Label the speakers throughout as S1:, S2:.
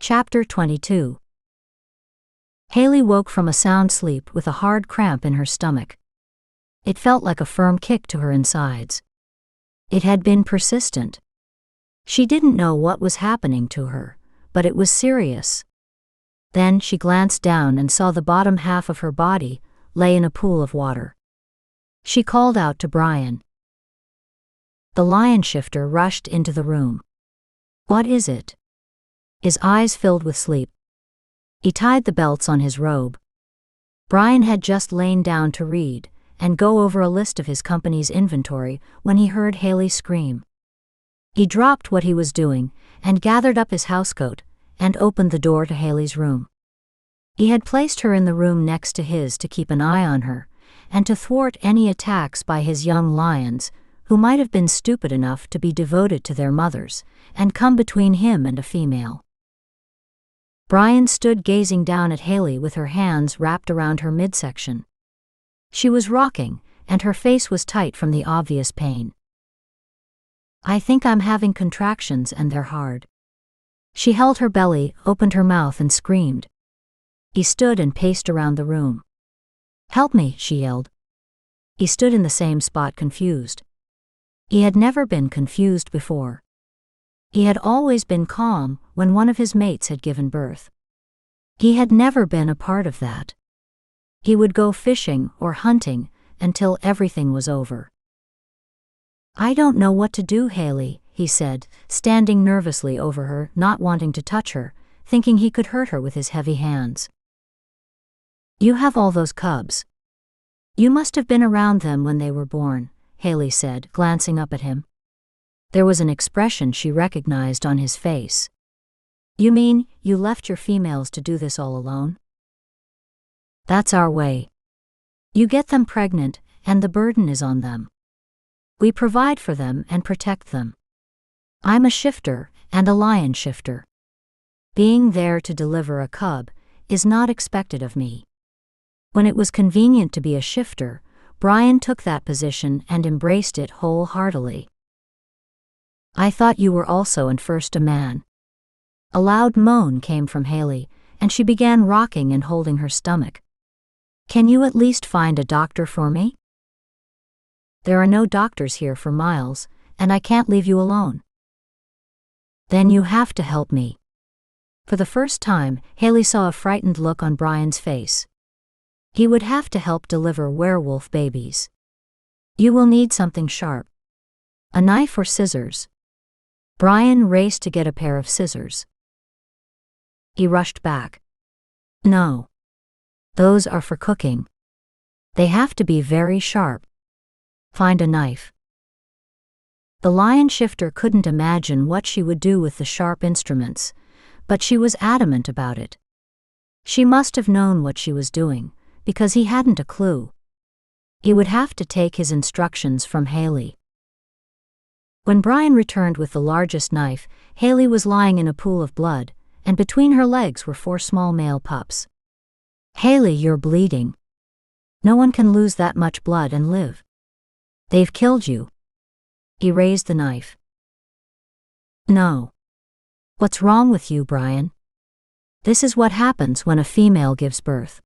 S1: Chapter 22. Haley woke from a sound sleep with a hard cramp in her stomach. It felt like a firm kick to her insides. It had been persistent. She didn't know what was happening to her, but it was serious. Then she glanced down and saw the bottom half of her body lay in a pool of water. She called out to Brian. The lion shifter rushed into the room. "What is it?" His eyes filled with sleep. He tied the belts on his robe. Brian had just lain down to read and go over a list of his company's inventory when he heard Haley scream. He dropped what he was doing and gathered up his housecoat and opened the door to Haley's room. He had placed her in the room next to his to keep an eye on her and to thwart any attacks by his young lions, who might have been stupid enough to be devoted to their mothers and come between him and a female. Brian stood gazing down at Haley with her hands wrapped around her midsection. She was rocking, and her face was tight from the obvious pain. "I think I'm having contractions and they're hard." She held her belly, opened her mouth and screamed. He stood and paced around the room. "Help me," she yelled. He stood in the same spot, confused. He had never been confused before. He had always been calm when one of his mates had given birth. He had never been a part of that. He would go fishing or hunting until everything was over. "I don't know what to do, Haley," he said, standing nervously over her, not wanting to touch her, thinking he could hurt her with his heavy hands. "You have all those cubs. You must have been around them when they were born," Haley said, glancing up at him. There was an expression she recognized on his face. "You mean, you left your females to do this all alone?" "That's our way. You get them pregnant, and the burden is on them. We provide for them and protect them. I'm a shifter, and a lion shifter. Being there to deliver a cub is not expected of me." When it was convenient to be a shifter, Brian took that position and embraced it wholeheartedly. "I thought you were also and first a man." A loud moan came from Haley, and she began rocking and holding her stomach. "Can you at least find a doctor for me?" "There are no doctors here for miles, and I can't leave you alone." "Then you have to help me." For the first time, Haley saw a frightened look on Brian's face. He would have to help deliver werewolf babies. "You will need something sharp. A knife or scissors." Brian raced to get a pair of scissors. He rushed back. "No. Those are for cooking. They have to be very sharp. Find a knife." The lion shifter couldn't imagine what she would do with the sharp instruments, but she was adamant about it. She must have known what she was doing, because he hadn't a clue. He would have to take his instructions from Haley. When Brian returned with the largest knife, Haley was lying in a pool of blood, and between her legs were 4 small male pups. "Haley, you're bleeding. No one can lose that much blood and live. They've killed you." He raised the knife. "No. What's wrong with you, Brian? This is what happens when a female gives birth."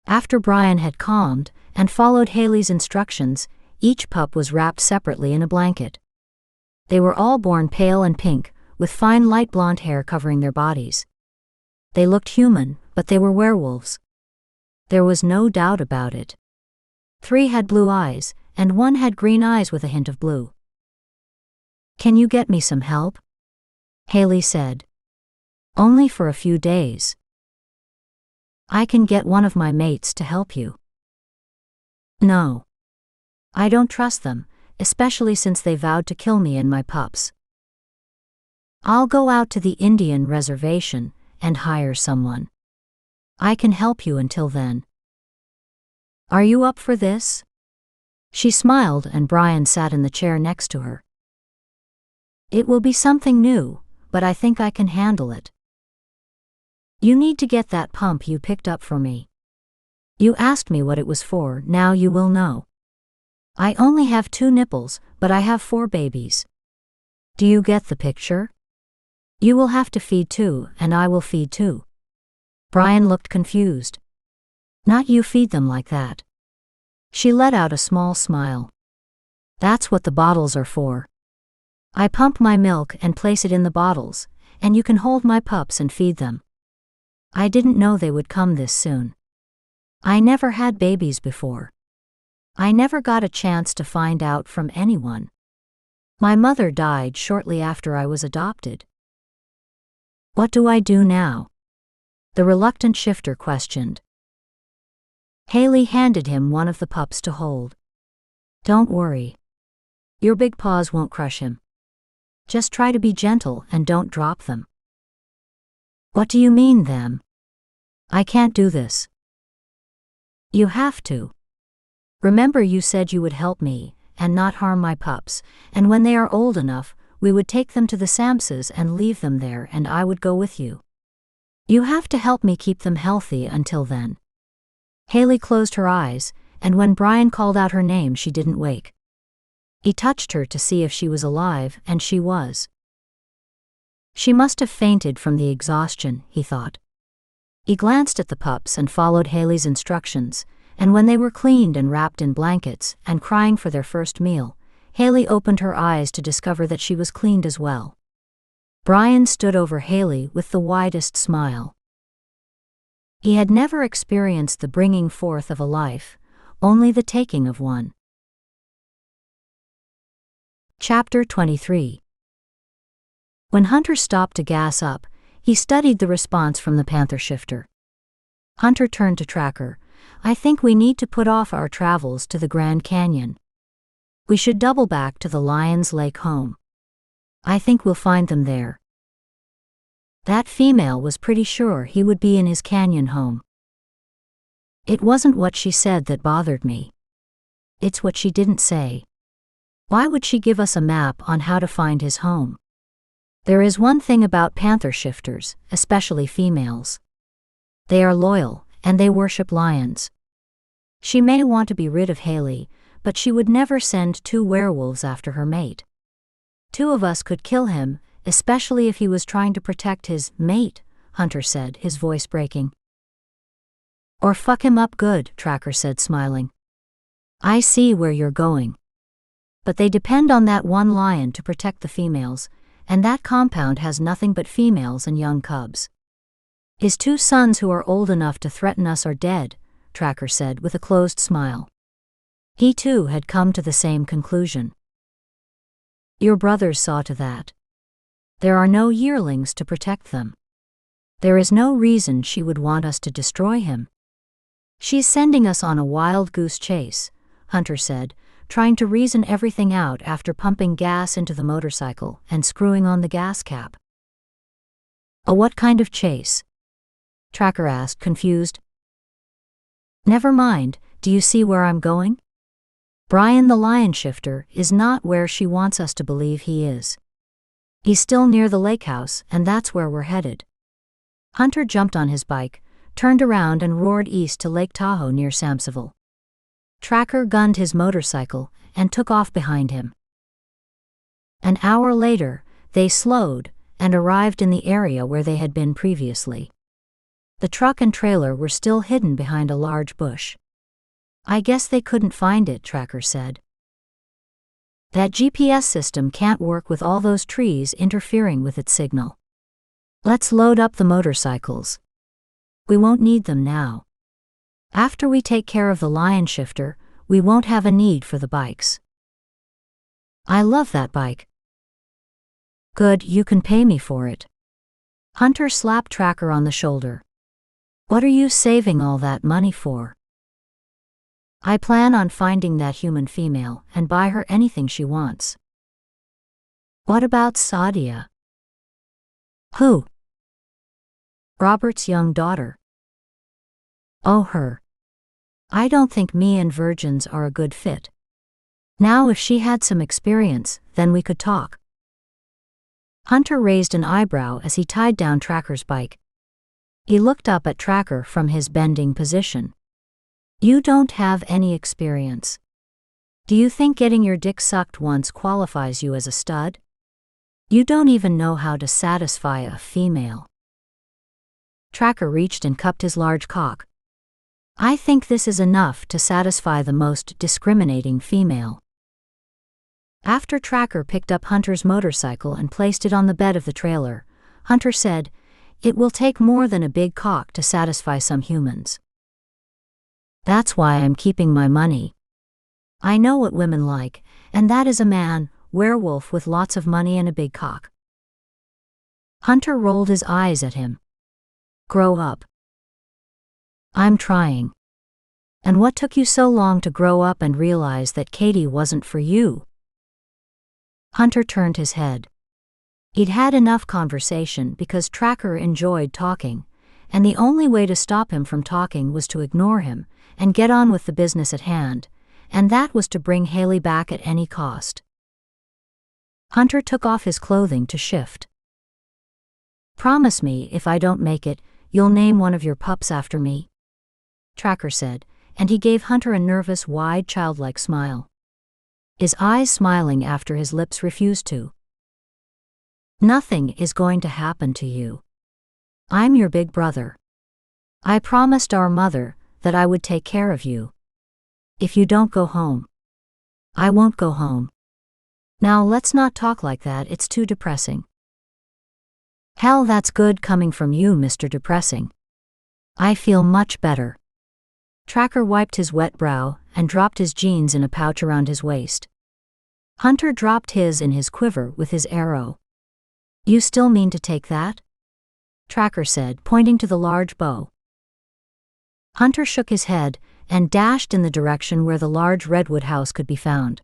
S1: After Brian had calmed and followed Haley's instructions, each pup was wrapped separately in a blanket. They were all born pale and pink, with fine light blonde hair covering their bodies. They looked human, but they were werewolves. There was no doubt about it. 3 had blue eyes, and 1 had green eyes with a hint of blue. "Can you get me some help?" Haley said. "Only for a few days. I can get one of my mates to help you." "No. I don't trust them, especially since they vowed to kill me and my pups. I'll go out to the Indian reservation and hire someone. I can help you until then. Are you up for this?" She smiled, and Brian sat in the chair next to her. "It will be something new, but I think I can handle it. You need to get that pump you picked up for me. You asked me what it was for, now you will know. I only have 2 nipples, but I have 4 babies. Do you get the picture?" You will have to feed too, and I will feed too. Brian looked confused. Not you feed them like that. She let out a small smile. That's what the bottles are for. I pump my milk and place it in the bottles, and you can hold my pups and feed them. I didn't know they would come this soon. I never had babies before. I never got a chance to find out from anyone. My mother died shortly after I was adopted. What do I do now? The reluctant shifter questioned. Haley handed him one of the pups to hold. Don't worry. Your big paws won't crush him. Just try to be gentle and don't drop them. What do you mean, them? I can't do this. You have to. Remember you said you would help me, and not harm my pups, and when they are old enough, we would take them to the Samses and leave them there and I would go with you. You have to help me keep them healthy until then. Haley closed her eyes, and when Brian called out her name she didn't wake. He touched her to see if she was alive, and she was. She must have fainted from the exhaustion, he thought. He glanced at the pups and followed Haley's instructions, and when they were cleaned and wrapped in blankets and crying for their first meal, Haley opened her eyes to discover that she was cleaned as well. Brian stood over Haley with the widest smile. He had never experienced the bringing forth of a life, only the taking of one. Chapter 23. When Hunter stopped to gas up, he studied the response from the panther shifter. Hunter turned to Tracker. I think we need to put off our travels to the Grand Canyon. We should double back to the Lions Lake home. I think we'll find them there. That female was pretty sure he would be in his canyon home. It wasn't what she said that bothered me. It's what she didn't say. Why would she give us a map on how to find his home? There is one thing about panther shifters, especially females. They are loyal, and they worship lions. She may want to be rid of Haley, but she would never send 2 werewolves after her mate. 2 of us could kill him, especially if he was trying to protect his mate, Hunter said, his voice breaking. Or fuck him up good, Tracker said, smiling. I see where you're going. But they depend on that one lion to protect the females, and that compound has nothing but females and young cubs. His 2 sons who are old enough to threaten us are dead, Tracker said with a closed smile. He too had come to the same conclusion. Your brothers saw to that. There are no yearlings to protect them. There is no reason she would want us to destroy him. She's sending us on a wild goose chase, Hunter said, trying to reason everything out after pumping gas into the motorcycle and screwing on the gas cap. A what kind of chase? Tracker asked, confused. Never mind, do you see where I'm going? Brian the lion shifter is not where she wants us to believe he is. He's still near the lake house, and that's where we're headed. Hunter jumped on his bike, turned around and roared east to Lake Tahoe near Samseville. Tracker gunned his motorcycle and took off behind him. An hour later, they slowed and arrived in the area where they had been previously. The truck and trailer were still hidden behind a large bush. I guess they couldn't find it, Tracker said. That GPS system can't work with all those trees interfering with its signal. Let's load up the motorcycles. We won't need them now. After we take care of the lion shifter, we won't have a need for the bikes. I love that bike. Good, you can pay me for it. Hunter slapped Tracker on the shoulder. What are you saving all that money for? I plan on finding that human female and buy her anything she wants. What about Sadia? Who? Robert's young daughter. Oh, her. I don't think me and virgins are a good fit. Now if she had some experience, then we could talk. Hunter raised an eyebrow as he tied down Tracker's bike. He looked up at Tracker from his bending position. You don't have any experience. Do you think getting your dick sucked once qualifies you as a stud? You don't even know how to satisfy a female. Tracker reached and cupped his large cock. I think this is enough to satisfy the most discriminating female. After Tracker picked up Hunter's motorcycle and placed it on the bed of the trailer, Hunter said, "It will take more than a big cock to satisfy some humans. That's why I'm keeping my money. I know what women like, and that is a man, werewolf with lots of money and a big cock." Hunter rolled his eyes at him. Grow up. I'm trying. And what took you so long to grow up and realize that Katie wasn't for you? Hunter turned his head. He'd had enough conversation because Tracker enjoyed talking, and the only way to stop him from talking was to ignore him and get on with the business at hand, and that was to bring Haley back at any cost. Hunter took off his clothing to shift. Promise me if I don't make it, you'll name one of your pups after me, Tracker said, and he gave Hunter a nervous, wide, childlike smile. His eyes smiling after his lips refused to. Nothing is going to happen to you. I'm your big brother. I promised our mother that I would take care of you. If you don't go home, I won't go home. Now let's not talk like that, it's too depressing. Hell, that's good coming from you, Mr. Depressing. I feel much better. Tracker wiped his wet brow and dropped his jeans in a pouch around his waist. Hunter dropped his in his quiver with his arrow. You still mean to take that? Tracker said, pointing to the large bow. Hunter shook his head and dashed in the direction where the large redwood house could be found.